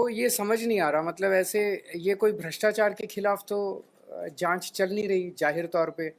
ये समझ नहीं आ रहा, मतलब ऐसे ये कोई भ्रष्टाचार के खिलाफ तो जांच चल नहीं रही जाहिर तौर पे।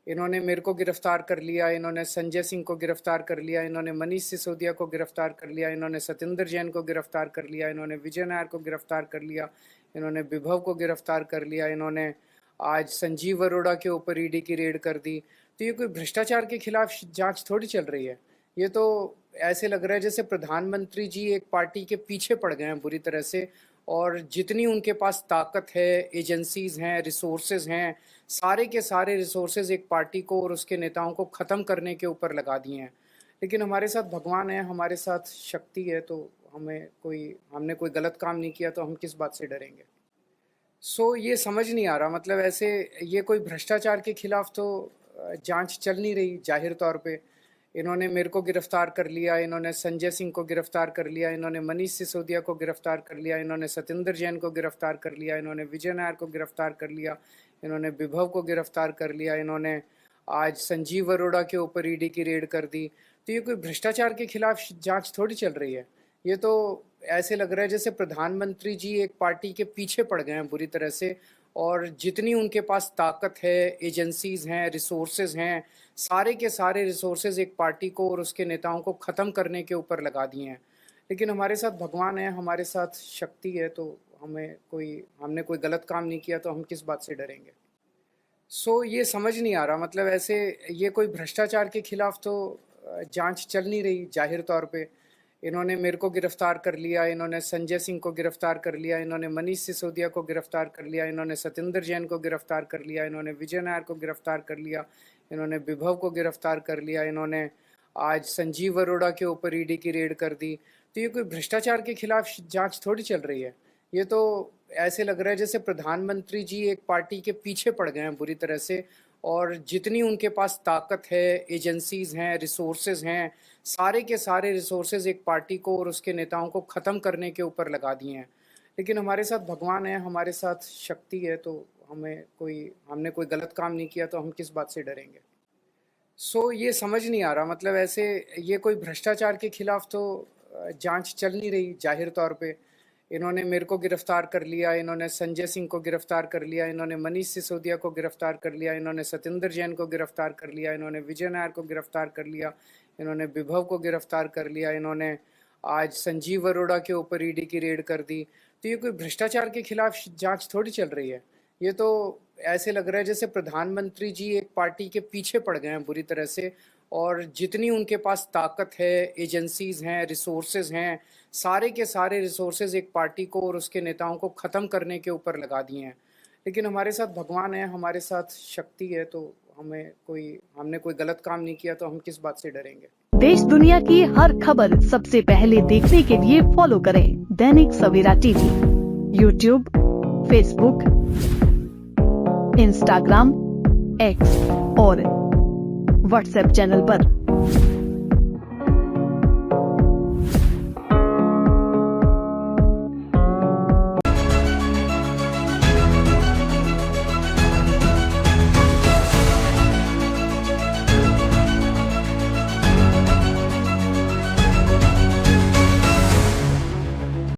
इन्होंने मेरे को गिरफ्तार कर लिया, इन्होंने संजय सिंह को गिरफ्तार कर लिया, इन्होंने मनीष सिसोदिया को गिरफ्तार कर लिया, इन्होंने सत्येंद्र जैन को गिरफ्तार कर लिया, इन्होंने विजय नायर को गिरफ्तार कर लिया, इन्होंने विभव को गिरफ्तार कर लिया, इन्होंने आज संजीव अरोड़ा के ऊपर ईडी की रेड कर दी। तो ये कोई भ्रष्टाचार के खिलाफ जांच थोड़ी चल रही है। ये तो ऐसे लग रहा है जैसे प्रधानमंत्री जी एक पार्टी के पीछे पड़ गए हैं बुरी तरह से, और जितनी उनके पास ताकत है, एजेंसीज हैं, रिसोर्सेज हैं, सारे के सारे रिसोर्सेज एक पार्टी को और उसके नेताओं को ख़त्म करने के ऊपर लगा दिए हैं। लेकिन हमारे साथ भगवान है, हमारे साथ शक्ति है, तो हमने कोई गलत काम नहीं किया, तो हम किस बात से डरेंगे। ये समझ नहीं आ रहा, मतलब ऐसे ये कोई भ्रष्टाचार के खिलाफ तो जांच चल नहीं रही जाहिर तौर पे। इन्होंने मेरे को गिरफ्तार कर लिया, इन्होंने संजय सिंह को गिरफ्तार कर लिया, इन्होंने मनीष सिसोदिया को गिरफ्तार कर लिया, इन्होंने सत्येंद्र जैन को गिरफ्तार कर लिया, इन्होंने विजय नायर को गिरफ्तार कर लिया, इन्होंने विभव को गिरफ्तार कर लिया, इन्होंने आज संजीव अरोड़ा के ऊपर ईडी की रेड कर दी। तो ये कोई भ्रष्टाचार के खिलाफ जांच थोड़ी चल रही है। ये तो ऐसे लग रहा है जैसे प्रधानमंत्री जी एक पार्टी के पीछे पड़ गए हैं बुरी तरह से, और जितनी उनके पास ताकत है, एजेंसीज हैं, रिसोर्सेज हैं, सारे के सारे रिसोर्सेज एक पार्टी को और उसके नेताओं को ख़त्म करने के ऊपर लगा दिए हैं। लेकिन हमारे साथ भगवान है, हमारे साथ शक्ति है, तो हमने कोई गलत काम नहीं किया, तो हम किस बात से डरेंगे। ये समझ नहीं आ रहा, मतलब ऐसे ये कोई भ्रष्टाचार के खिलाफ तो जांच चल नहीं रही जाहिर तौर पे। इन्होंने मेरे को गिरफ्तार कर लिया, इन्होंने संजय सिंह को गिरफ्तार कर लिया, इन्होंने मनीष सिसोदिया को गिरफ्तार कर लिया, इन्होंने सत्येंद्र जैन को गिरफ्तार कर लिया, इन्होंने विजय नायर को गिरफ्तार कर लिया, इन्होंने विभव को गिरफ्तार कर लिया, इन्होंने आज संजीव अरोड़ा के ऊपर ईडी की रेड कर दी। तो ये कोई भ्रष्टाचार के खिलाफ जांच थोड़ी चल रही है। ये तो ऐसे लग रहा है जैसे प्रधानमंत्री जी एक पार्टी के पीछे पड़ गए हैं बुरी तरह से, और जितनी उनके पास ताकत है, एजेंसीज हैं, रिसोर्सेज हैं, सारे के सारे रिसोर्सेज एक पार्टी को और उसके नेताओं को ख़त्म करने के ऊपर लगा दिए हैं। लेकिन हमारे साथ भगवान है, हमारे साथ शक्ति है, तो हमने कोई गलत काम नहीं किया, तो हम किस बात से डरेंगे। ये समझ नहीं आ रहा, मतलब ऐसे ये कोई भ्रष्टाचार के खिलाफ तो जांच चल नहीं रही जाहिर तौर पे। इन्होंने मेरे को गिरफ्तार कर लिया, इन्होंने संजय सिंह को गिरफ्तार कर लिया, इन्होंने मनीष सिसोदिया को गिरफ्तार कर लिया, इन्होंने सत्येंद्र जैन को गिरफ्तार कर लिया, इन्होंने विजय नायर को गिरफ्तार कर लिया, इन्होंने विभव को गिरफ्तार कर लिया, इन्होंने आज संजीव अरोड़ा के ऊपर ईडी की रेड कर दी। तो ये कोई भ्रष्टाचार के खिलाफ जांच थोड़ी चल रही है। ये तो ऐसे लग रहा है जैसे प्रधानमंत्री जी एक पार्टी के पीछे पड़ गए हैं बुरी तरह से, और जितनी उनके पास ताकत है, एजेंसीज हैं, रिसोर्सेज हैं, सारे के सारे रिसोर्सेज एक पार्टी को और उसके नेताओं को ख़त्म करने के ऊपर लगा दिए हैं। लेकिन हमारे साथ भगवान है, हमारे साथ शक्ति है, तो हमने कोई गलत काम नहीं किया, तो हम किस बात से डरेंगे। देश दुनिया की हर खबर सबसे पहले देखने के लिए फॉलो करें Dainik Savera TV, YouTube, Facebook, Instagram, X और व्हाट्सएप चैनल पर।